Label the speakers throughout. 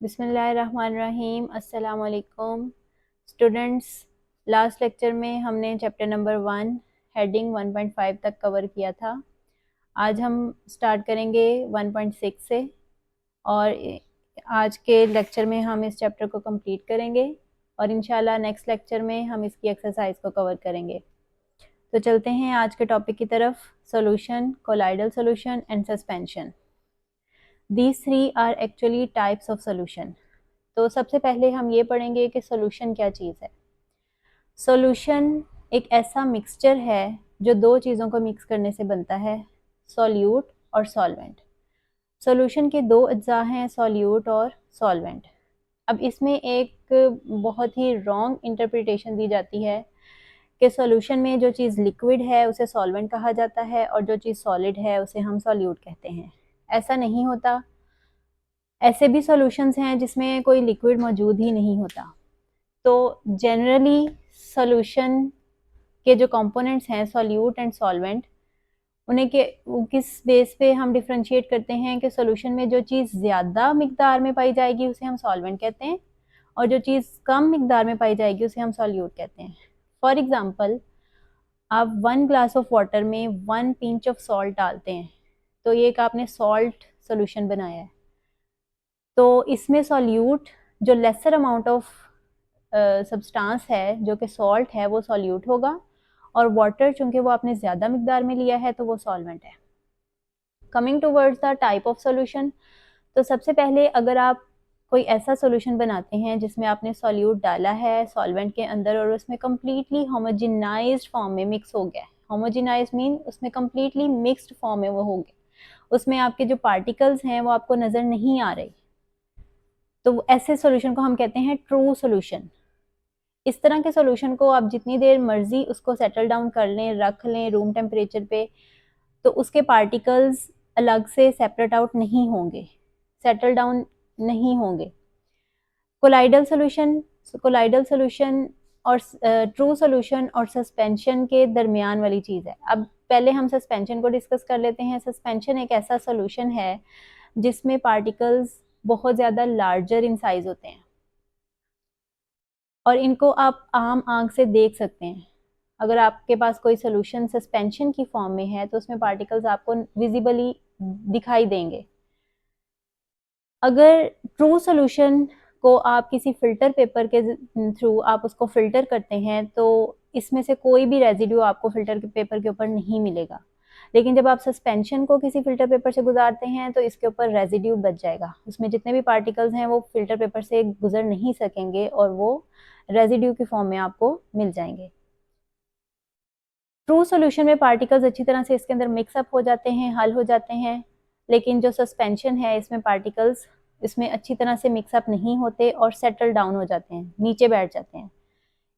Speaker 1: बिस्मिल्लाहिर्रहमानिर्रहीम। अस्सलाम वालेकुम स्टूडेंट्स। लास्ट लेक्चर में हमने चैप्टर नंबर 1 हेडिंग 1.5 तक कवर किया था। आज हम स्टार्ट करेंगे 1.6 से और आज के लेक्चर में हम इस चैप्टर को कंप्लीट करेंगे और इंशाल्लाह नेक्स्ट लेक्चर में हम इसकी एक्सरसाइज को कवर करेंगे। तो चलते हैं आज के टॉपिक की तरफ। Solution, colloidal solution and suspension. These three are actually types of solution। तो सबसे पहले हम ये पढ़ेंगे कि सॉल्यूशन क्या चीज़ है। सॉल्यूशन एक ऐसा मिक्सचर है जो दो चीज़ों को मिक्स करने से बनता है, सॉल्यूट और सॉल्वेंट। सॉल्यूशन के दो अज्जा हैं, सॉल्यूट और सॉल्वेंट। अब इसमें एक बहुत ही रॉन्ग इंटरप्रिटेशन दी जाती है कि सॉल्यूशन में जो चीज़ लिक्विड है उसे सॉल्वेंट कहा जाता है और जो चीज़ सॉलिड है उसे हम सॉल्यूट कहते हैं। ऐसा नहीं होता। ऐसे भी सॉल्यूशंस हैं जिसमें कोई लिक्विड मौजूद ही नहीं होता। तो जनरली सॉल्यूशन के जो कंपोनेंट्स हैं, सॉल्यूट एंड सॉल्वेंट, उन्हें के किस बेस पे हम डिफरेंशिएट करते हैं कि सॉल्यूशन में जो चीज़ ज़्यादा मिकदार में पाई जाएगी उसे हम सॉल्वेंट कहते हैं और जो चीज़ कम मिकदार में पाई जाएगी उसे हम सॉल्यूट कहते हैं। फॉर एग्ज़ाम्पल, आप 1 ग्लास ऑफ वाटर में 1 पिंच ऑफ सॉल्ट डालते हैं, तो ये एक आपने सॉल्ट सॉल्यूशन बनाया है। तो इसमें सॉल्यूट जो लेसर अमाउंट ऑफ सब्सटेंस है जो कि सॉल्ट है वो सॉल्यूट होगा और वाटर चूंकि वो आपने ज़्यादा मिकदार में लिया है तो वो सॉल्वेंट है। Coming towards the type of solution, तो सबसे पहले अगर आप कोई ऐसा सॉल्यूशन बनाते हैं जिसमें आपने सॉल्यूट डाला है सॉल्वेंट के अंदर और उसमें कम्प्लीटली होमोजेनाइज्ड फॉर्म में मिक्स हो गया, होमोजेनाइज्ड मीन उसमें कम्प्लीटली मिक्स्ड फॉर्म में वो हो गया, उसमें आपके जो पार्टिकल्स हैं वो आपको नज़र नहीं आ रहे, तो ऐसे सॉल्यूशन को हम कहते हैं ट्रू सॉल्यूशन। इस तरह के सॉल्यूशन को आप जितनी देर मर्जी उसको सेटल डाउन कर लें, रख लें रूम टेम्परेचर पे, तो उसके पार्टिकल्स अलग से सेपरेट आउट नहीं होंगे, सेटल डाउन नहीं होंगे। कोलाइडल सॉल्यूशन और ट्रू सॉल्यूशन और सस्पेंशन के दरमियान वाली चीज़ है। अब पहले हम सस्पेंशन को डिस्कस कर लेते हैं। सस्पेंशन एक ऐसा सॉल्यूशन है जिसमें पार्टिकल्स बहुत ज़्यादा लार्जर इन साइज होते हैं और इनको आप आम आंख से देख सकते हैं। अगर आपके पास कोई सोल्यूशन सस्पेंशन की फॉर्म में है तो उसमें पार्टिकल्स आपको विजिबली दिखाई देंगे। अगर ट्रू सॉल्यूशन को आप किसी फिल्टर पेपर के थ्रू आप उसको फिल्टर करते हैं तो इसमें से कोई भी रेजिड्यू आपको फिल्टर पेपर के ऊपर नहीं मिलेगा, लेकिन जब आप सस्पेंशन को किसी फिल्टर पेपर से गुजारते हैं तो इसके ऊपर रेजिड्यू बच जाएगा, उसमें जितने भी पार्टिकल्स हैं वो फिल्टर पेपर से गुजर नहीं सकेंगे और वो रेजिड्यू की फॉर्म में आपको मिल जाएंगे। ट्रू सॉल्यूशन में पार्टिकल्स अच्छी तरह से इसके अंदर मिक्सअप हो जाते हैं, हल हो जाते हैं, लेकिन जो सस्पेंशन है इसमें पार्टिकल्स इसमें अच्छी तरह से मिक्सअप नहीं होते और सेटल डाउन हो जाते हैं, नीचे बैठ जाते हैं।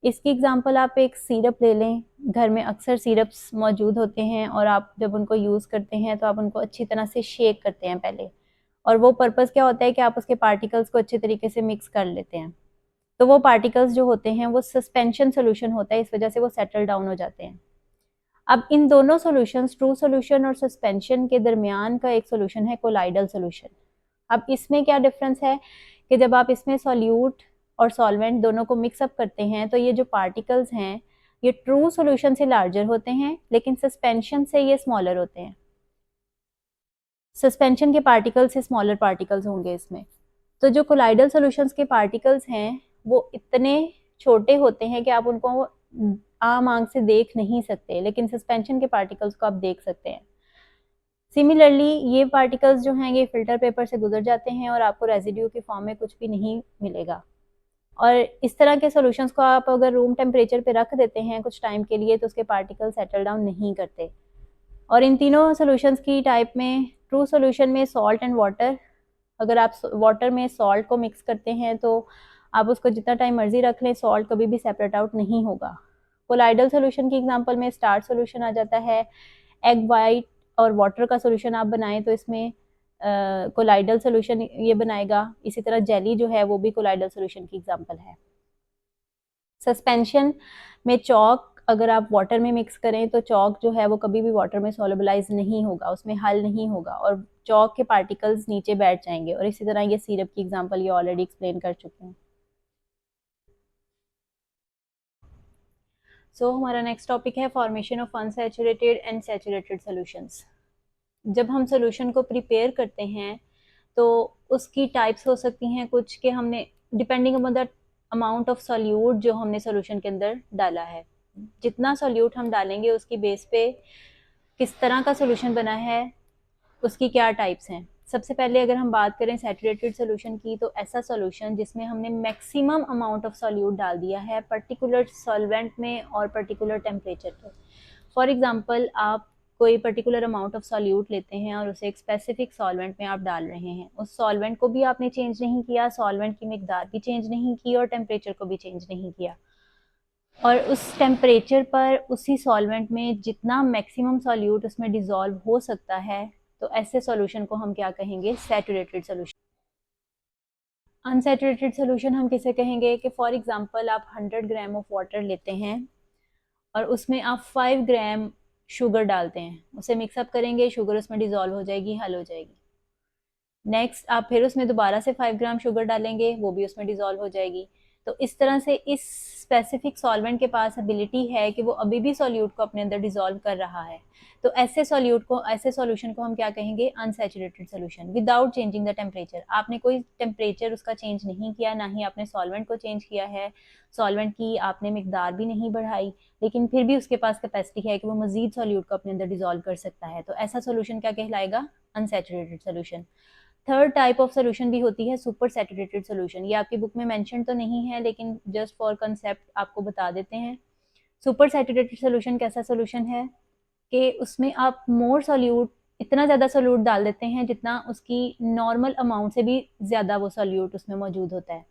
Speaker 1: इसकी एग्जांपल आप एक सिरप ले लें। घर में अक्सर सिरप्स मौजूद होते हैं और आप जब उनको यूज़ करते हैं तो आप उनको अच्छी तरह से शेक करते हैं पहले, और वो पर्पज़ क्या होता है कि आप उसके पार्टिकल्स को अच्छे तरीके से मिक्स कर लेते हैं। तो वो पार्टिकल्स जो होते हैं वो सस्पेंशन सोल्यूशन होता है, इस वजह से वो सेटल डाउन हो जाते हैं। अब इन दोनों सॉल्यूशंस, ट्रू सॉल्यूशन और सस्पेंशन के दरमियान का एक सॉल्यूशन है कोलाइडल सॉल्यूशन। अब इसमें क्या डिफरेंस है कि जब आप इसमें सॉल्यूट और सॉल्वेंट दोनों को मिक्सअप करते हैं तो ये जो पार्टिकल्स हैं ये ट्रू सॉल्यूशन से लार्जर होते हैं, लेकिन सस्पेंशन से ये स्मॉलर होते हैं। सस्पेंशन के पार्टिकल से स्मॉलर पार्टिकल्स होंगे इसमें। तो जो कोलाइडल सॉल्यूशंस के पार्टिकल्स हैं वो इतने छोटे होते हैं कि आप उनको आम आंख से देख नहीं सकते, लेकिन सस्पेंशन के पार्टिकल्स को आप देख सकते हैं। सिमिलरली ये पार्टिकल्स जो हैं ये फिल्टर पेपर से गुजर जाते हैं और आपको रेजिड्यू की फॉर्म में कुछ भी नहीं मिलेगा। और इस तरह के सॉल्यूशंस को आप अगर रूम टेम्परेचर पे रख देते हैं कुछ टाइम के लिए तो उसके पार्टिकल सेटल डाउन नहीं करते। और इन तीनों सॉल्यूशंस की टाइप में ट्रू सॉल्यूशन में सॉल्ट एंड वाटर, अगर आप वाटर में सॉल्ट को मिक्स करते हैं तो आप उसको जितना टाइम मर्जी रख लें सॉल्ट कभी भी सेपरेट आउट नहीं होगा। कोलाइडल सॉल्यूशन की एग्जांपल में स्टार सॉल्यूशन आ जाता है। एग वाइट और वाटर का सॉल्यूशन आप बनाएं तो इसमें कोलाइडल सॉल्यूशन ये बनाएगा। इसी तरह जेली जो है वो भी कोलाइडल सॉल्यूशन की एग्जांपल है। सस्पेंशन में चॉक अगर आप वाटर में मिक्स करें तो चॉक जो है वो कभी भी वाटर में सोलबलाइज नहीं होगा, उसमें हल नहीं होगा और चॉक के पार्टिकल्स नीचे बैठ जाएंगे। और इसी तरह ये सिरप की एग्जांपल ये ऑलरेडी एक्सप्लेन कर चुके हैं। हमारा नेक्स्ट टॉपिक है formation of unsaturated and saturated solutions. जब हम सॉल्यूशन को प्रिपेयर करते हैं तो उसकी टाइप्स हो सकती हैं कुछ कि हमने depending upon the amount of solute जो हमने सॉल्यूशन के अंदर डाला है, जितना सॉल्यूट हम डालेंगे उसकी बेस पे किस तरह का सॉल्यूशन बना है, उसकी क्या टाइप्स हैं। सबसे पहले अगर हम बात करें सैचुरेटेड सॉल्यूशन की, तो ऐसा सॉल्यूशन जिसमें हमने मैक्सिमम अमाउंट ऑफ सॉल्यूट डाल दिया है पर्टिकुलर सॉल्वेंट में और पर्टिकुलर टेम्परेचर पे। फॉर एग्जांपल आप कोई पर्टिकुलर अमाउंट ऑफ सॉल्यूट लेते हैं और उसे एक स्पेसिफिक सॉल्वेंट में आप डाल रहे हैं, उस सॉल्वेंट को भी आपने चेंज नहीं किया, सॉल्वेंट की मिकदार भी चेंज नहीं की और टेम्परेचर को भी चेंज नहीं किया, और उस टेम्परेचर पर उसी सॉल्वेंट में जितना मैक्सिमम सॉल्यूट उसमें डिसॉल्व हो सकता है, तो ऐसे सॉल्यूशन को हम क्या कहेंगे, सैचुरेटेड सॉल्यूशन। अनसैचुरेटेड सॉल्यूशन हम किसे कहेंगे कि फॉर एग्जांपल आप 100 ग्राम ऑफ वाटर लेते हैं और उसमें आप 5 ग्राम शुगर डालते हैं, उसे मिक्सअप करेंगे, शुगर उसमें डिसॉल्व हो जाएगी, हल हो जाएगी। नेक्स्ट आप फिर उसमें दोबारा से 5 ग्राम शुगर डालेंगे, वो भी उसमें डिसॉल्व हो जाएगी। तो इस तरह से इस स्पेसिफिक सॉल्वेंट के पास एबिलिटी है कि वो अभी भी सॉल्यूट को अपने अंदर डिसॉल्व कर रहा है। तो ऐसे सॉल्यूट को, ऐसे सॉल्यूशन को हम क्या कहेंगे, unsaturated solution without changing the temperature. आपने कोई टेम्परेचर उसका चेंज नहीं किया, ना ही आपने सॉल्वेंट को चेंज किया है, सॉल्वेंट की आपने मिकदार भी नहीं बढ़ाई, लेकिन फिर भी उसके पास कैपेसिटी है कि वो मजीद सॉल्यूट को अपने अंदर डिसॉल्व कर सकता है। तो ऐसा सॉल्यूशन क्या कहलाएगा, unsaturated solution. Third type of solution भी होती है सुपर सैचुरेटेड सोल्यूशन। ये आपकी बुक में मेंशन तो नहीं है, लेकिन जस्ट फॉर कंसेप्ट आपको बता देते हैं। सुपर सैचुरेटेड सोल्यूशन कैसा सोल्यूशन है कि उसमें आप मोर सॉल्यूट, इतना ज़्यादा सॉल्यूट डाल देते हैं जितना उसकी नॉर्मल अमाउंट से भी ज़्यादा वो सॉल्यूट उसमें मौजूद होता है।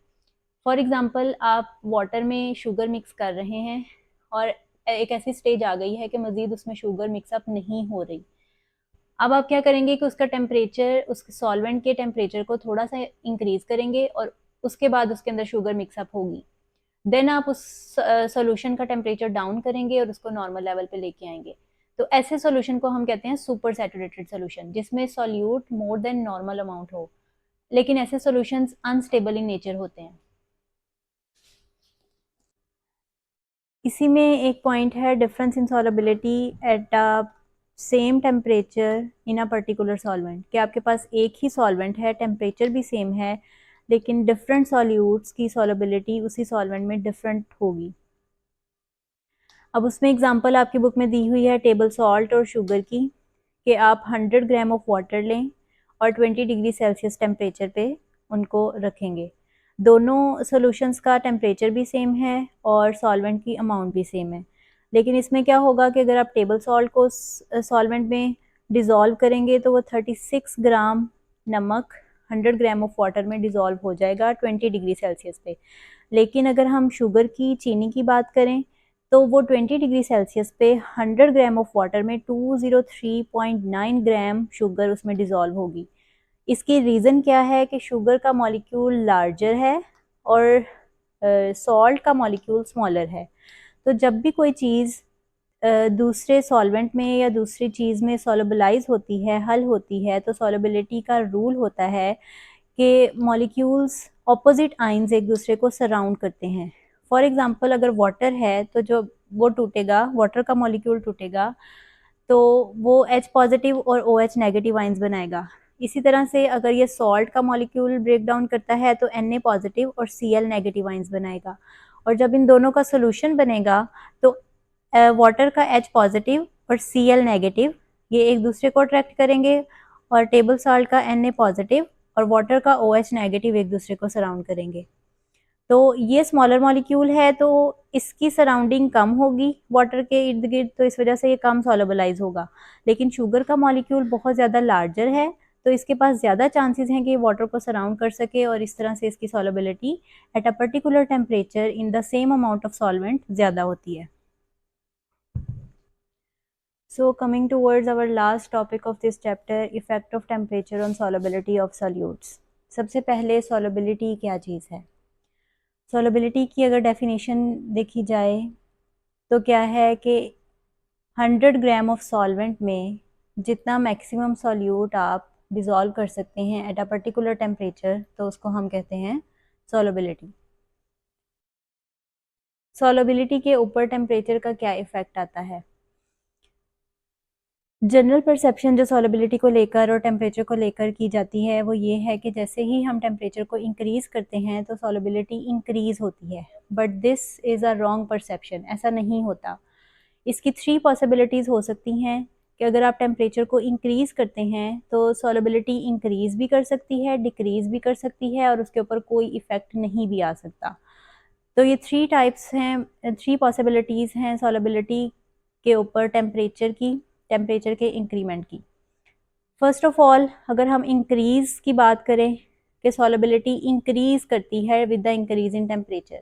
Speaker 1: फॉर एग्जांपल आप वाटर में शुगर मिक्स कर रहे हैं और एक ऐसी स्टेज आ गई है कि मज़ीद उसमें शुगर मिक्सअप नहीं हो रही। अब आप क्या करेंगे कि उसका टेम्परेचर, उस सॉल्वेंट के टेम्परेचर को थोड़ा सा इंक्रीज करेंगे और उसके बाद उसके अंदर शुगर मिक्सअप होगी। देन आप उस सॉल्यूशन का टेम्परेचर डाउन करेंगे और उसको नॉर्मल लेवल पे लेके आएंगे। तो ऐसे सॉल्यूशन को हम कहते हैं सुपर सैचुरेटेड सॉल्यूशन, जिसमें solute more than normal amount हो। लेकिन ऐसे सॉल्यूशंस अनस्टेबल इन नेचर होते हैं। इसी में एक पॉइंट है difference in solubility at a same temperature in a particular solvent, कि आपके पास एक ही सॉल्वेंट है, टेम्परेचर भी सेम है, लेकिन डिफरेंट सॉल्यूट्स की सॉलिबिलिटी उसी सॉल्वेंट में डिफरेंट होगी। अब उसमें एग्जांपल आपकी बुक में दी हुई है टेबल सॉल्ट और शुगर की, कि आप 100 ग्राम ऑफ वाटर लें और 20 डिग्री सेल्सियस टेम्परेचर पे उनको रखेंगे। दोनों सॉल्यूशंस का टेम्परेचर भी सेम है और सॉल्वेंट की अमाउंट भी सेम है, लेकिन इसमें क्या होगा कि अगर आप टेबल सॉल्ट को सॉल्वेंट में डिज़ोल्व करेंगे तो वो 36 ग्राम नमक 100 ग्राम ऑफ वाटर में डिज़ोल्व हो जाएगा 20 डिग्री सेल्सियस पे। लेकिन अगर हम शुगर की, चीनी की बात करें तो वो 20 डिग्री सेल्सियस पे 100 ग्राम ऑफ वाटर में 203.9 ग्राम शुगर उसमें डिज़ोल्व होगी। इसकी रीज़न क्या है कि शुगर का मॉलिक्यूल लार्जर है और सॉल्ट का मॉलिक्यूल स्मॉलर है। तो जब भी कोई चीज़ दूसरे सॉल्वेंट में या दूसरी चीज़ में सोलबलाइज होती है, हल होती है, तो सोलबिलिटी का रूल होता है कि मॉलिक्यूल्स ऑपोजिट आइंस एक दूसरे को सराउंड करते हैं। फॉर एग्जांपल अगर वाटर है तो जो वो टूटेगा, वाटर का मॉलिक्यूल टूटेगा तो वो H पॉजिटिव और OH नेगेटिव आइंस बनाएगा। इसी तरह से अगर ये सॉल्ट का मॉलिक्यूल ब्रेक डाउन करता है तो Na पॉजिटिव और Cl नेगेटिव आइंस बनाएगा। और जब इन दोनों का सोल्यूशन बनेगा तो वाटर का H पॉजिटिव और Cl नेगेटिव ये एक दूसरे को अट्रैक्ट करेंगे और टेबल सॉल्ट का Na पॉजिटिव और वाटर का OH नेगेटिव एक दूसरे को सराउंड करेंगे। तो ये स्मॉलर मॉलिक्यूल है तो इसकी सराउंडिंग कम होगी वाटर के इर्द गिर्द, तो इस वजह से ये कम सोलबलाइज होगा। लेकिन शुगर का मॉलिक्यूल बहुत ज़्यादा लार्जर है तो इसके पास ज़्यादा चांसेस हैं कि वाटर को सराउंड कर सके और इस तरह से इसकी solubility at a particular temperature in the same amount of solvent ज़्यादा होती है। So coming towards our last topic of this chapter, effect of temperature on solubility of solutes. सबसे पहले solubility क्या चीज़ है? सॉलिबिलिटी की अगर डेफिनेशन देखी जाए तो क्या है कि 100 ग्राम ऑफ सॉल्वेंट में जितना मैक्सिमम सॉल्यूट आप डिज़ोल्व कर सकते हैं एट अ पर्टिकुलर टेम्परेचर, तो उसको हम कहते हैं सॉल्युबिलिटी। सॉल्युबिलिटी के ऊपर टेम्परेचर का क्या इफ़ेक्ट आता है? जनरल परसेप्शन जो सॉल्युबिलिटी को लेकर और टेम्परेचर को लेकर की जाती है वो ये है कि जैसे ही हम टेम्परेचर को इंक्रीज़ करते हैं तो सॉल्युबिलिटी इंक्रीज़ होती है, but this is a wrong perception. ऐसा नहीं होता। इसकी 3 पॉसिबिलिटीज़ हो सकती हैं कि अगर आप टेम्परेचर को इंक्रीज़ करते हैं तो सॉल्युबिलिटी इंक्रीज़ भी कर सकती है, डिक्रीज़ भी कर सकती है और उसके ऊपर कोई इफ़ेक्ट नहीं भी आ सकता। तो ये 3 टाइप्स हैं, 3 पॉसिबिलिटीज़ हैं सॉल्युबिलिटी के ऊपर टेम्परेचर के इंक्रीमेंट की। फर्स्ट ऑफ ऑल, अगर हम इंक्रीज़ की बात करें कि सॉल्युबिलिटी इंक्रीज़ करती है with the increase in temperature,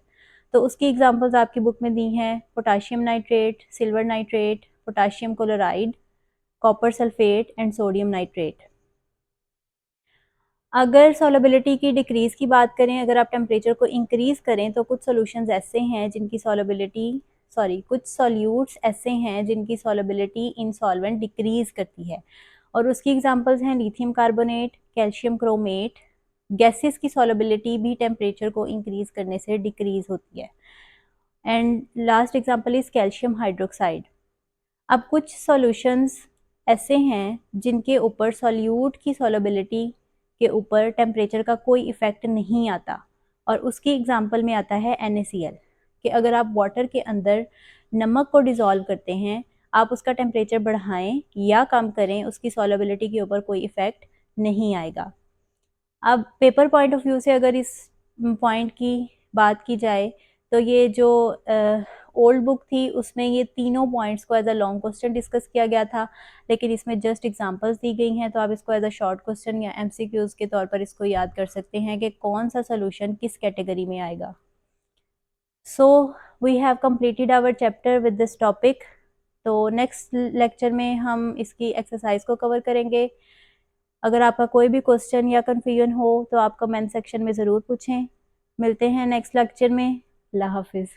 Speaker 1: तो उसकी एग्जांपल्स आपकी बुक में दी हैं potassium nitrate, silver nitrate, potassium chloride, copper sulphate and sodium nitrate. अगर सॉल्युबिलिटी की डिक्रीज़ की बात करें, अगर आप टेम्परेचर को इंक्रीज़ करें तो कुछ सॉल्यूशंस ऐसे हैं जिनकी कुछ सॉल्यूट्स ऐसे हैं जिनकी सॉल्युबिलिटी इन सॉल्वेंट डिक्रीज़ करती है और उसकी एग्जांपल्स हैं lithium carbonate, calcium chromate. Gases की सॉल्युबिलिटी भी टेम्परेचर को इंक्रीज़ करने से डिक्रीज़ होती है। And last example is calcium hydroxide. अब कुछ सॉल्यूशंस ऐसे हैं जिनके ऊपर सॉल्यूट की सॉल्युबिलिटी के ऊपर टेम्परेचर का कोई इफ़ेक्ट नहीं आता और उसकी एग्जांपल में आता है NaCl कि अगर आप वाटर के अंदर नमक को डिज़ोल्व करते हैं, आप उसका टेम्परेचर बढ़ाएं या कम करें, उसकी सॉल्युबिलिटी के ऊपर कोई इफ़ेक्ट नहीं आएगा। अब पेपर पॉइंट ऑफ व्यू से अगर इस पॉइंट की बात की जाए तो ये जो ओल्ड बुक थी उसमें ये तीनों पॉइंट्स को as a long question discuss किया गया था, लेकिन इसमें जस्ट एग्जांपल्स दी गई हैं, तो आप इसको एज अ शॉर्ट क्वेश्चन या MCQs के तौर पर इसको याद कर सकते हैं कि कौन सा सोल्यूशन किस कैटेगरी में आएगा। So we have completed our chapter with this topic. तो नेक्स्ट लेक्चर में हम इसकी एक्सरसाइज को कवर करेंगे। अगर आपका कोई भी क्वेश्चन या कन्फ्यूजन हो तो आप कमेंट सेक्शन में ज़रूर पूछें। मिलते हैं नेक्स्ट लेक्चर में। अल्लाह हाफिज़।